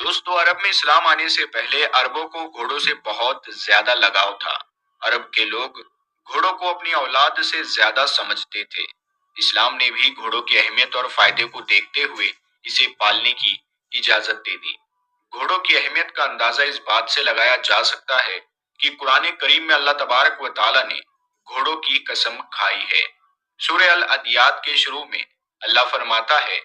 دوستو عرب میں اسلام آنے سے پہلے عربوں کو گھوڑوں سے بہت زیادہ لگاؤ تھا۔ عرب کے لوگ گھوڑوں کو اپنی اولاد سے زیادہ سمجھتے تھے۔ اسلام نے بھی گھوڑوں کی اہمیت اور فائدے کو دیکھتے ہوئے اسے پالنے کی اجازت دے دی۔ گھوڑوں کی اہمیت کا اندازہ اس بات سے لگایا جا سکتا ہے کہ قرآن کریم میں اللہ تبارک و تعالیٰ نے گھوڑوں کی قسم کھائی ہے۔ سورہ العدیات کے شروع میں اللہ فرماتا ہے،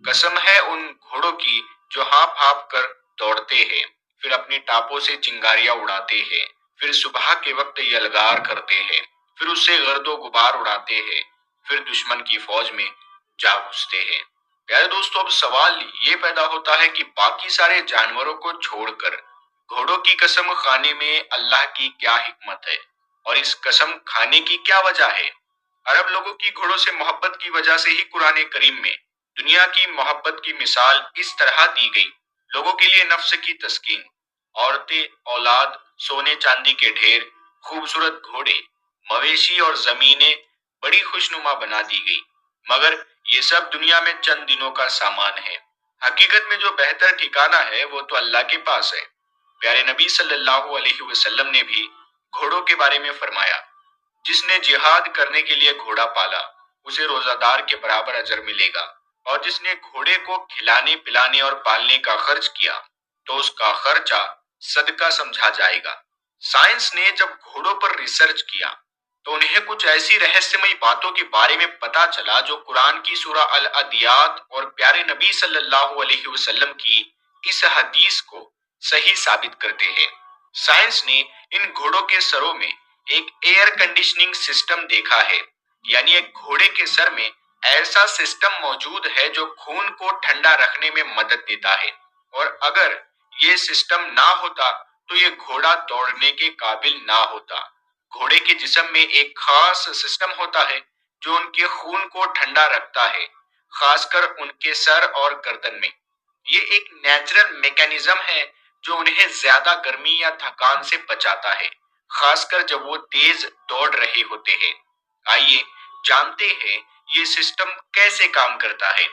قسم ہے ان گھوڑوں کی جو ہانپ ہانپ کر دوڑتے ہیں، پھر اپنی ٹاپوں سے چنگاریاں اڑاتے ہیں، پھر صبح کے وقت یلغار کرتے ہیں، پھر اس سے گرد و غبار اڑاتے ہیں، پھر دشمن کی فوج میں جا گھستے ہیں۔ پیارے دوستو، اب سوال یہ پیدا ہوتا ہے کہ باقی سارے جانوروں کو چھوڑ کر گھوڑوں کی قسم کھانے میں اللہ کی کیا حکمت ہے، اور اس قسم کھانے کی کیا وجہ ہے؟ عرب لوگوں کی گھوڑوں سے محبت کی وجہ سے ہی قرآن کریم میں دنیا کی محبت کی مثال اس طرح دی گئی۔ لوگوں کے لیے نفس کی تسکین، عورتیں، اولاد، سونے چاندی کے ڈھیر، خوبصورت گھوڑے، مویشی اور زمینیں بڑی خوشنما بنا دی گئی، مگر یہ سب دنیا میں چند دنوں کا سامان ہے۔ حقیقت میں جو بہتر ٹھکانہ ہے وہ تو اللہ کے پاس ہے۔ پیارے نبی صلی اللہ علیہ وسلم نے بھی گھوڑوں کے بارے میں فرمایا، جس نے جہاد کرنے کے لیے گھوڑا پالا اسے روزہ دار کے برابر اجر ملے گا، اور جس نے گھوڑے کو کھلانے پلانے اور پالنے کا خرچ کیا تو اس کا خرچہ صدقہ سمجھا جائے گا۔ سائنس نے جب گھوڑوں پر ریسرچ کیا تو انہیں کچھ ایسی رہسیمئی باتوں کے بارے میں پتا چلا جو قرآن کی سورہ العدیات اور پیارے نبی صلی اللہ علیہ وسلم کی اس حدیث کو صحیح ثابت کرتے ہیں۔ سائنس نے ان گھوڑوں کے سروں میں ایک ایئر کنڈیشننگ سسٹم دیکھا ہے، یعنی ایک گھوڑے کے سر میں ایسا سسٹم موجود ہے جو خون کو ٹھنڈا رکھنے میں مدد دیتا ہے، اور اگر یہ سسٹم نہ ہوتا تو یہ گھوڑا دوڑنے کے قابل نہ ہوتا۔ گھوڑے کے جسم میں ایک خاص سسٹم ہوتا ہے جو ان کے خون کو ٹھنڈا رکھتا ہے، خاص کر ان کے سر اور گردن میں۔ یہ ایک نیچرل میکانزم ہے جو انہیں زیادہ گرمی یا تھکان سے بچاتا ہے، خاص کر جب وہ تیز دوڑ رہے ہوتے ہیں۔ آئیے جانتے ہیں یہ سسٹم کیسے کام کرتا ہے۔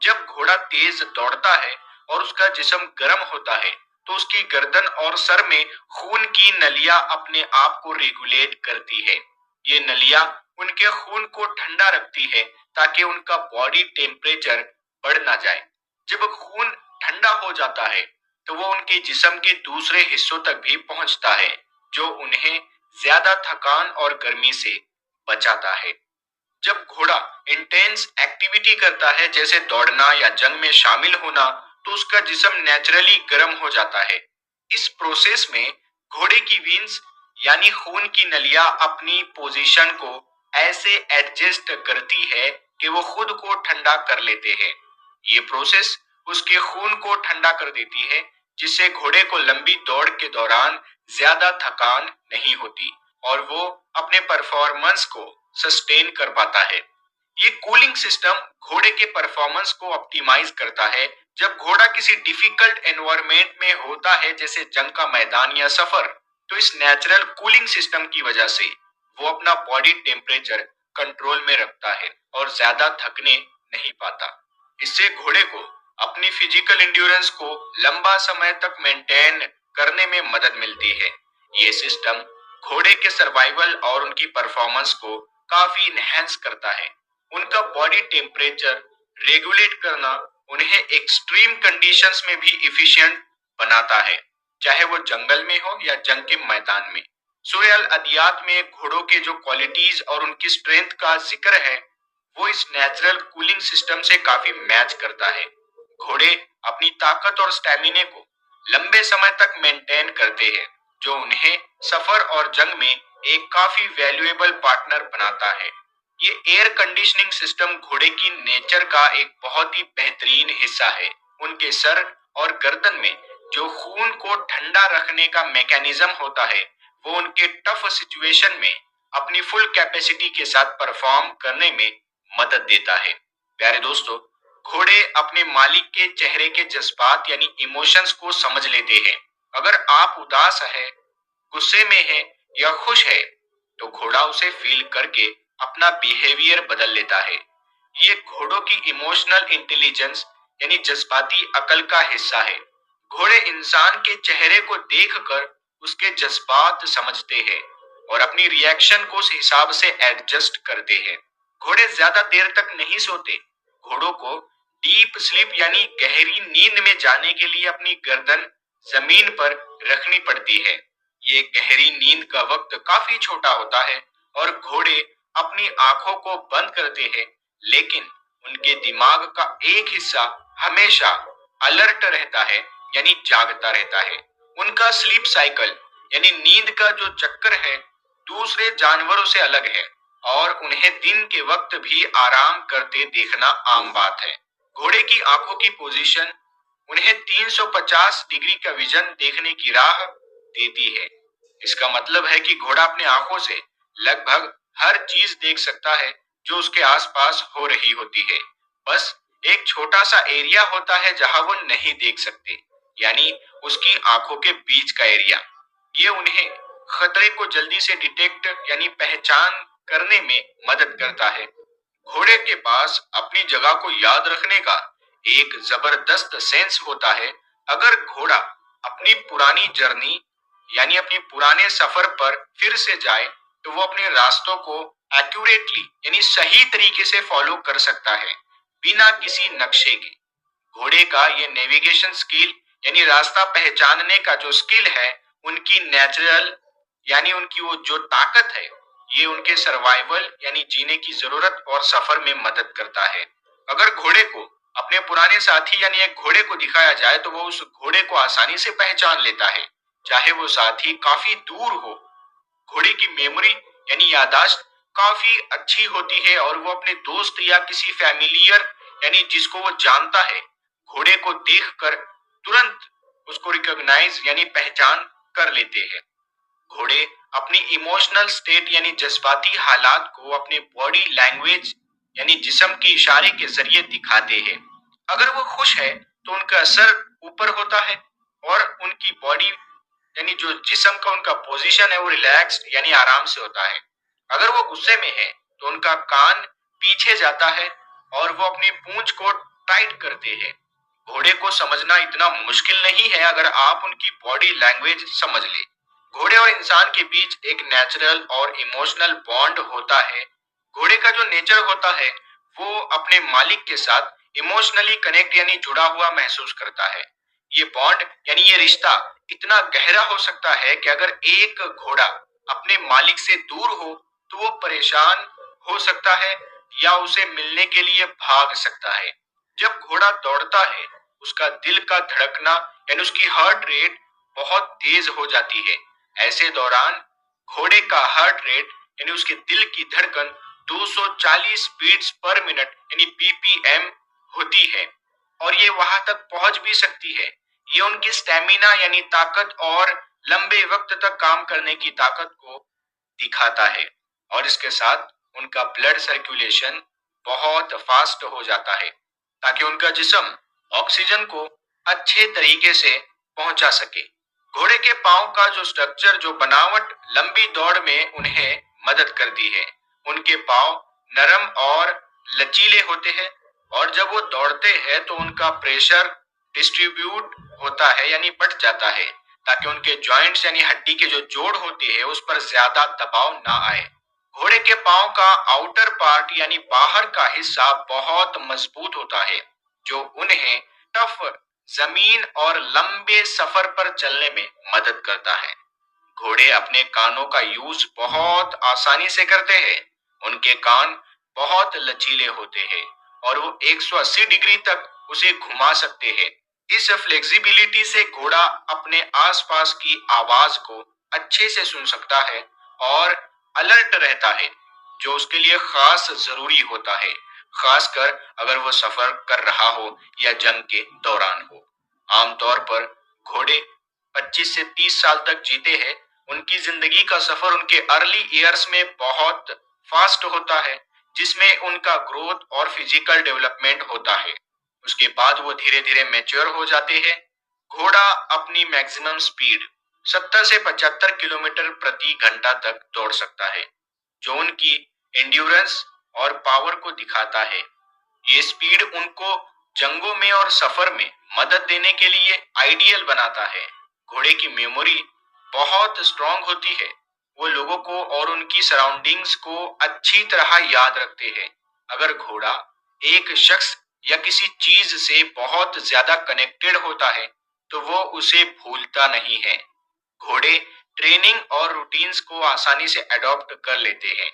جب گھوڑا تیز دوڑتا ہے اور اس کا جسم گرم ہوتا ہے تو اس کی گردن اور سر میں خون کی نلیاں اپنے آپ کو ریگولیٹ کرتی ہے۔ یہ نلیاں ان کے خون کو ٹھنڈا رکھتی ہے تاکہ ان کا باڈی ٹیمپریچر بڑھ نہ جائے۔ جب خون ٹھنڈا ہو جاتا ہے تو وہ ان کے جسم کے دوسرے حصوں تک بھی پہنچتا ہے، جو انہیں زیادہ تھکان اور گرمی سے بچاتا ہے۔ جب گھوڑا انٹینس ایکٹیویٹی کرتا ہے جیسے دوڑنا یا جنگ میں شامل ہونا تو اس کا جسم نیچرلی گرم ہو جاتا ہے۔ اس پروسیس میں گھوڑے کی وینز یعنی خون کی نلیاں اپنی پوزیشن کو ایسے ایڈجسٹ کرتی ہے کہ وہ خود کو ٹھنڈا کر لیتے ہیں۔ یہ پروسیس اس کے خون کو ٹھنڈا کر دیتی ہے، جس سے گھوڑے کو لمبی دوڑ کے دوران زیادہ تھکان نہیں ہوتی اور وہ اپنے پرفارمنس کو سسٹین کر پاتا ہے۔ یہ کولنگ سسٹم گھوڑے کے پرفارمنس کو اپٹیمائز کرتا ہے۔ جب گھوڑا کسی ڈیفیکلٹ انوائرمنٹ میں ہوتا ہے جیسے جنگ کا میدان یا سفر، تو اس نیچرل کولنگ سسٹم کی وجہ سے وہ اپنا باڈی ٹیمپریچر کنٹرول میں رکھتا ہے اور زیادہ تھکنے نہیں پاتا۔ اس سے گھوڑے کو اپنی فزیکل انڈیورنس کو لمبا سمے تک مینٹین کرنے میں مدد ملتی ہے۔ یہ سسٹم گھوڑے کے سروائیول اور ان کی پرفارمنس کو کافی انہینس کرتا ہے۔ ان کا باڈی ٹیمپریچر ریگولیٹ کرنا انہیں ایکسٹریم کنڈیشنز میں بھی ایفیشینٹ بناتا ہے، چاہے وہ جنگل میں ہو یا جنگ کے میدان میں۔ سورہ العدیات میں گھوڑوں کے جو کوالٹیز اور ان کی اسٹرینتھ کا ذکر ہے وہ اس نیچرل کولنگ سسٹم سے کافی میچ کرتا ہے۔ گھوڑے اپنی طاقت اور اسٹیمینے کو لمبے سمے تک مینٹین کرتے ہیں، جو انہیں سفر اور جنگ میں ایک کافی ویلیویبل پارٹنر بناتا ہے۔ یہ ایئر کنڈیشننگ سسٹم گھوڑے کی نیچر کا ایک بہت ہی بہترین حصہ ہے۔ ان کے سر اور گردن میں جو خون کو ٹھنڈا رکھنے کا میکانزم ہوتا ہے وہ ان کے ٹف سچویشن میں اپنی فل کیپیسٹی کے ساتھ پرفارم کرنے میں مدد دیتا ہے۔ پیارے دوستو، گھوڑے اپنے مالک کے چہرے کے جذبات یعنی ایموشنز کو سمجھ لیتے ہیں۔ اگر آپ اداس ہے، غصے میں ہے یا خوش ہے تو گھوڑا اسے فیل کر کے اپنا بیہیویئر بدل لیتا ہے۔ یہ گھوڑوں کی ایموشنل انٹیلیجنس یعنی جذباتی عقل کا حصہ ہے۔ گھوڑے انسان کے چہرے کو دیکھ کر اس کے جذبات سمجھتے ہیں اور اپنی ریئیکشن کو اس حساب سے ایڈجسٹ کرتے ہیں۔ گھوڑے زیادہ دیر تک نہیں سوتے۔ گھوڑوں کو ڈیپ سلیپ یعنی گہری نیند میں جانے کے لیے اپنی گردن زمین پر رکھنی پڑتی ہے۔ یہ گہری نیند کا وقت کافی چھوٹا ہوتا ہے اور گھوڑے اپنی آنکھوں کو بند کرتے ہیں، لیکن ان کے دماغ کا ایک حصہ ہمیشہ الرٹ رہتا ہے، یعنی جاگتا رہتا ہے۔ ان کا سلیپ سائیکل یعنی نیند کا جو چکر ہے دوسرے جانوروں سے الگ ہے اور انہیں دن کے وقت بھی آرام کرتے دیکھنا عام بات ہے۔ گھوڑے کی آنکھوں کی پوزیشن انہیں 350 ڈگری کا ویژن دیکھنے کی راہ دیتی ہے۔ اس کا مطلب ہے کہ گھوڑا اپنے آنکھوں سے لگ بھگ ہر چیز دیکھ سکتا ہے جو اس کے آس پاس ہو رہی ہوتی ہے۔ بس ایک چھوٹا سا ایریا ہوتا ہے جہاں وہ نہیں دیکھ سکتے، یعنی اس کی آنکھوں کے بیچ کا ایریا۔ یہ انہیں خطرے کو جلدی سے ڈیٹیکٹ یعنی پہچان کرنے میں مدد کرتا ہے۔ گھوڑے کے پاس اپنی جگہ کو یاد رکھنے کا ایک زبردست سینس ہوتا ہے۔ اگر گھوڑا اپنی پرانی جرنی یعنی اپنی پرانے سفر پر پھر سے جائے تو وہ اپنے راستوں کو ایکوریٹلی یعنی صحیح طریقے سے فالو کر سکتا ہے بنا کسی نقشے کے۔ گھوڑے کا یہ نیویگیشن سکل یعنی راستہ پہچاننے کا جو سکل ہے، ان کی نیچرل یعنی ان کی وہ جو طاقت ہے، یہ ان کے سروائیول یعنی جینے کی ضرورت اور سفر میں مدد کرتا ہے۔ اگر گھوڑے کو اپنے پرانے ساتھی یعنی ایک گھوڑے کو دکھایا جائے تو وہ اس گھوڑے کو آسانی سے پہچان لیتا ہے، چاہے وہ ساتھی کافی دور ہو۔ گھوڑے کی میموری یعنی یادداشت کافی اچھی ہوتی ہے اور وہ اپنے دوست یا کسی فیملیئر یعنی جس کو وہ جانتا ہے گھوڑے کو دیکھ کر ترنت اس کو ریکگنائز یعنی پہچان کر لیتے ہیں۔ گھوڑے اپنی ایموشنل سٹیٹ یعنی جذباتی حالات کو اپنے باڈی لینگویج یعنی جسم کے اشارے کے ذریعے دکھاتے ہیں۔ اگر وہ خوش ہے تو ان کا سر اوپر ہوتا ہے اور ان کی باڈی یعنی جو جسم کا ان کا پوزیشن ہے وہ ریلیکسڈ یعنی آرام سے ہوتا ہے۔ اگر وہ غصے میں ہے تو ان کا کان پیچھے جاتا ہے اور وہ اپنی پونچھ کو ٹائٹ کرتے ہیں۔ گھوڑے کو سمجھنا اتنا مشکل نہیں ہے اگر آپ ان کی باڈی لینگویج سمجھ لیں۔ گھوڑے اور انسان کے بیچ ایک نیچرل اور ایموشنل بانڈ ہوتا ہے۔ گھوڑے کا جو نیچر ہوتا ہے وہ اپنے مالک کے ساتھ ایموشنلی کنیکٹ یعنی جڑا ہوا محسوس کرتا ہے۔ یہ بانڈ یعنی یہ رشتہ اتنا گہرا ہو سکتا ہے کہ اگر ایک گھوڑا اپنے مالک سے دور ہو تو وہ پریشان ہو سکتا ہے یا اسے ملنے کے لیے بھاگ سکتا ہے۔ جب گھوڑا دوڑتا ہے اس کا دل کا دھڑکنا یعنی اس کی ہارٹ ریٹ بہت تیز ہو جاتی ہے۔ ایسے دوران گھوڑے کا ہارٹ ریٹ یعنی اس کے دل کی دھڑکن 240 بیٹس پر منٹ یعنی BPM ہوتی ہے اور یہ وہاں تک پہنچ بھی سکتی ہے۔ یہ ان کی سٹیمینا یعنی طاقت اور لمبے وقت تک کام کرنے کی طاقت کو دکھاتا ہے، اور اس کے ساتھ ان کا بلڈ سرکولیشن بہت فاسٹ ہو جاتا ہے تاکہ ان کا جسم آکسیجن کو اچھے طریقے سے پہنچا سکے۔ گھوڑے کے پاؤں کا جو سٹرکچر جو بناوٹ لمبی دوڑ میں انہیں مدد کرتی ہے۔ ان کے پاؤں نرم اور لچیلے ہوتے ہیں اور جب وہ دوڑتے ہیں تو ان کا پریشر ڈسٹریبیوٹ ہوتا ہے یعنی بٹ جاتا ہے تاکہ ان کے جوائنٹس یعنی ہڈی کے جو جوڑ ہوتے ہیں اس پر زیادہ دباؤ نہ آئے۔ گھوڑے کے پاؤں کا آؤٹر پارٹ یعنی باہر کا حصہ بہت مضبوط ہوتا ہے جو انہیں ٹف زمین اور لمبے سفر پر چلنے میں مدد کرتا ہے۔ گھوڑے اپنے کانوں کا یوز بہت آسانی سے کرتے ہیں۔ ان کے کان بہت لچیلے ہوتے ہیں اور وہ 180 ڈگری تک اسے گھما سکتے ہیں۔ اس فلیکسیبلٹی سے گھوڑا اپنے آس پاس کی آواز کو اچھے سے سن سکتا ہے اور الرٹ رہتا ہے، جو اس کے لیے خاص ضروری ہوتا ہے، خاص کر اگر وہ سفر کر رہا ہو یا جنگ کے دوران ہو۔ عام طور پر گھوڑے 25 سے 30 سال تک جیتے ہیں۔ ان کی زندگی کا سفر ان کے ارلی ایئرز میں بہت فاسٹ ہوتا ہے جس میں ان کا گروتھ اور فزیکل ڈیولپمنٹ ہوتا ہے۔ اس کے بعد وہ دھیرے دھیرے میچور ہو جاتے ہیں۔ گھوڑا اپنی میکسیمم سپیڈ 70 سے 75 کلومیٹر پرتی گھنٹہ تک دوڑ سکتا ہے، جو ان کی انڈیورنس اور پاور کو دکھاتا ہے۔ یہ سپیڈ ان کو جنگوں میں اور سفر میں مدد دینے کے لیے آئیڈیل بناتا ہے۔ گھوڑے کی میموری بہت اسٹرانگ ہوتی ہے، وہ لوگوں کو اور ان کی سراؤنڈنگز کو اچھی طرح یاد رکھتے ہیں۔ اگر گھوڑا ایک شخص یا کسی چیز سے بہت زیادہ کنیکٹڈ ہوتا ہے تو وہ اسے بھولتا نہیں ہے۔ گھوڑے ٹریننگ اور روٹینز کو آسانی سے اڈاپٹ کر لیتے ہیں۔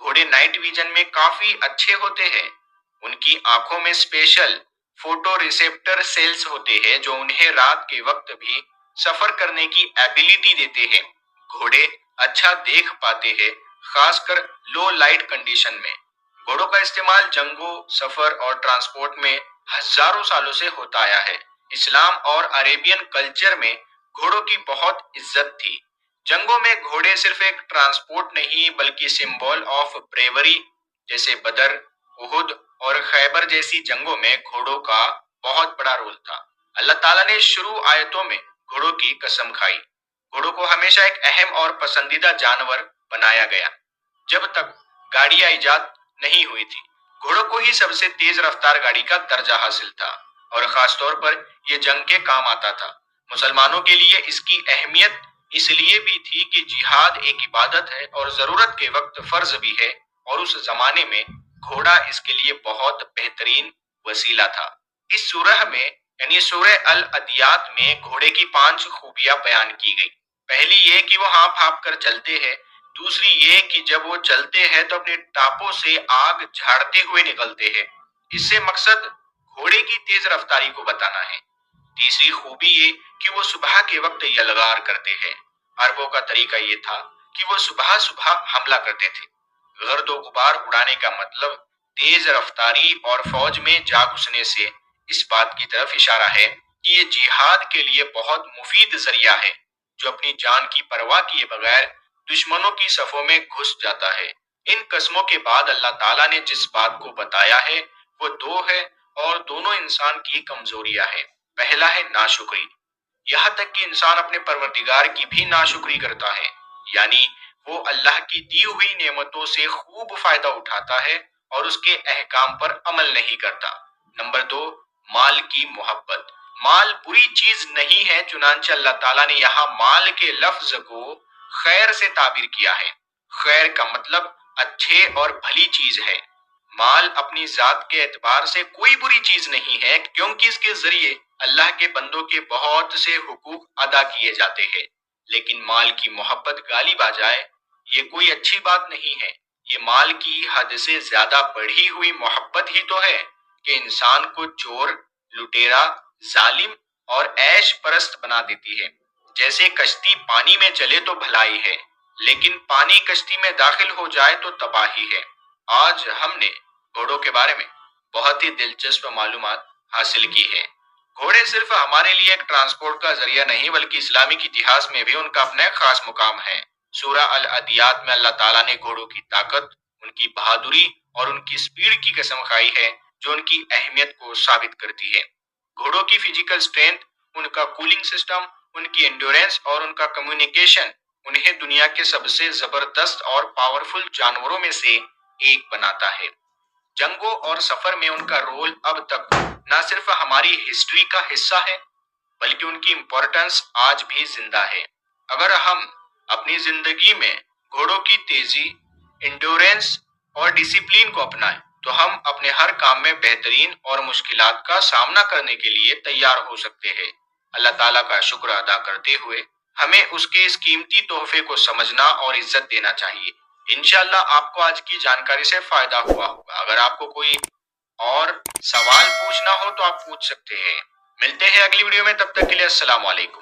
گھوڑے نائٹ ویژن میں کافی اچھے ہوتے ہیں۔ ان کی آنکھوں میں اسپیشل فوٹو ریسیپٹر سیلز ہوتے ہیں جو انہیں رات کے وقت بھی سفر کرنے کی ایبیلٹی دیتے ہیں۔ گھوڑے اچھا دیکھ پاتے ہیں، خاص کر لو لائٹ کنڈیشن میں۔ گھوڑوں کا استعمال جنگوں، سفر اور ٹرانسپورٹ میں ہزاروں سالوں سے ہوتا آیا ہے۔ اسلام اور عربین کلچر میں گھوڑوں کی بہت عزت تھی۔ جنگوں میں گھوڑے صرف ایک ٹرانسپورٹ نہیں بلکہ سمبول آف بریوری، جیسے بدر، احد اور خیبر جیسی جنگوں میں گھوڑوں کا بہت بڑا رول تھا۔ اللہ تعالیٰ نے شروع آیتوں میں گھوڑوں کی قسم کھائی۔ گھوڑوں کو ہمیشہ ایک اہم اور پسندیدہ جانور بنایا گیا۔ جب تک گاڑیاں ایجاد نہیں ہوئی تھی، گھوڑوں کو ہی سب سے تیز رفتار گاڑی کا درجہ حاصل تھا، اور خاص طور پر یہ جنگ کے کام آتا تھا۔ مسلمانوں کے لیے اس کی اہمیت اس لیے بھی تھی کہ جہاد ایک عبادت ہے اور ضرورت کے وقت فرض بھی ہے، اور اس زمانے میں گھوڑا اس کے لیے بہت بہترین وسیلہ تھا۔ اس سورہ میں یعنی سورہ العدیات میں گھوڑے کی 5 خوبیاں بیان کی گئی۔ پہلی یہ کہ وہ ہانپ ہانپ کر چلتے ہیں، دوسری یہ کہ جب وہ چلتے ہیں تو اپنے ٹاپوں سے آگ جھاڑتے ہوئے نکلتے ہیں۔ اس سے مقصد گھوڑے کی تیز رفتاری کو بتانا ہے۔ تیسری خوبی یہ کہ وہ صبح کے وقت یلغار کرتے ہیں۔ عربوں کا طریقہ یہ تھا کہ وہ صبح صبح حملہ کرتے تھے۔ گرد و غبار اڑانے کا مطلب تیز رفتاری اور فوج میں جا گھسنے سے اس بات کی طرف اشارہ ہے کہ یہ جہاد کے لیے بہت مفید ذریعہ ہے جو اپنی جان کی پرواہ کیے بغیر دشمنوں کی صفوں میں گھس جاتا ہے۔ ان قسموں کے بعد اللہ تعالیٰ نے جس بات کو بتایا ہے وہ 2 ہے، اور دونوں انسان کی کمزوریاں ہیں۔ پہلا ہے ناشکری، یہاں تک کہ انسان اپنے پروردگار کی بھی ناشکری کرتا ہے، یعنی وہ اللہ کی دی ہوئی نعمتوں سے خوب فائدہ اٹھاتا ہے اور اس کے احکام پر عمل نہیں کرتا۔ نمبر 2، مال کی محبت۔ مال بری چیز نہیں ہے، چنانچہ اللہ تعالیٰ نے یہاں مال کے لفظ کو خیر سے تعبیر کیا ہے۔ خیر کا مطلب اچھے اور بھلی چیز ہے۔ مال اپنی ذات کے اعتبار سے کوئی بری چیز نہیں ہے، کیونکہ اس کے ذریعے اللہ کے بندوں کے بہت سے حقوق ادا کیے جاتے ہیں۔ لیکن مال کی محبت غالب آ جائے، یہ کوئی اچھی بات نہیں ہے۔ یہ مال کی حد سے زیادہ بڑھی ہوئی محبت ہی تو ہے کہ انسان کو چور، لٹیرا، ظالم اور عیش پرست بنا دیتی ہے۔ جیسے کشتی پانی میں چلے تو بھلائی ہے، لیکن پانی کشتی میں داخل ہو جائے تو تباہی ہے۔ آج ہم نے گھوڑوں کے بارے میں بہت ہی دلچسپ معلومات حاصل کی ہے۔ گھوڑے صرف ہمارے لیے ایک ٹرانسپورٹ کا ذریعہ نہیں بلکہ اسلامک اتہاس میں بھی ان کا اپنا ایک خاص مقام ہے۔ سورہ العدیات میں اللہ تعالیٰ نے گھوڑوں کی طاقت، ان کی بہادری اور ان کی سپیڈ کی قسم کھائی ہے جو ان کی اہمیت کو ثابت کرتی ہے۔ گھوڑوں کی فزیکل سٹرینتھ، ان کا کولنگ سسٹم، ان کی انڈیورنس اور ان کا کمیونیکیشن انہیں دنیا کے سب سے زبردست اور پاورفل جانوروں میں سے ایک بناتا ہے۔ جنگوں اور سفر میں ان کا رول اب تک نہ صرف ہماری ہسٹری کا حصہ ہے بلکہ ان کی امپورٹنس آج بھی زندہ ہے۔ اگر ہم اپنی زندگی میں گھوڑوں کی تیزی، انڈیورنس اور ڈسپلین کو اپنائیں تو ہم اپنے ہر کام میں بہترین اور مشکلات کا سامنا کرنے کے لیے تیار ہو سکتے ہیں۔ اللہ تعالیٰ کا شکر ادا کرتے ہوئے ہمیں اس کے اس قیمتی تحفے کو سمجھنا اور عزت دینا چاہیے۔ انشاءاللہ آپ کو آج کی جانکاری سے فائدہ ہوا ہوگا۔ اگر آپ کو کوئی اور سوال پوچھنا ہو تو آپ پوچھ سکتے ہیں۔ ملتے ہیں اگلی ویڈیو میں، تب تک کے لیے السلام علیکم۔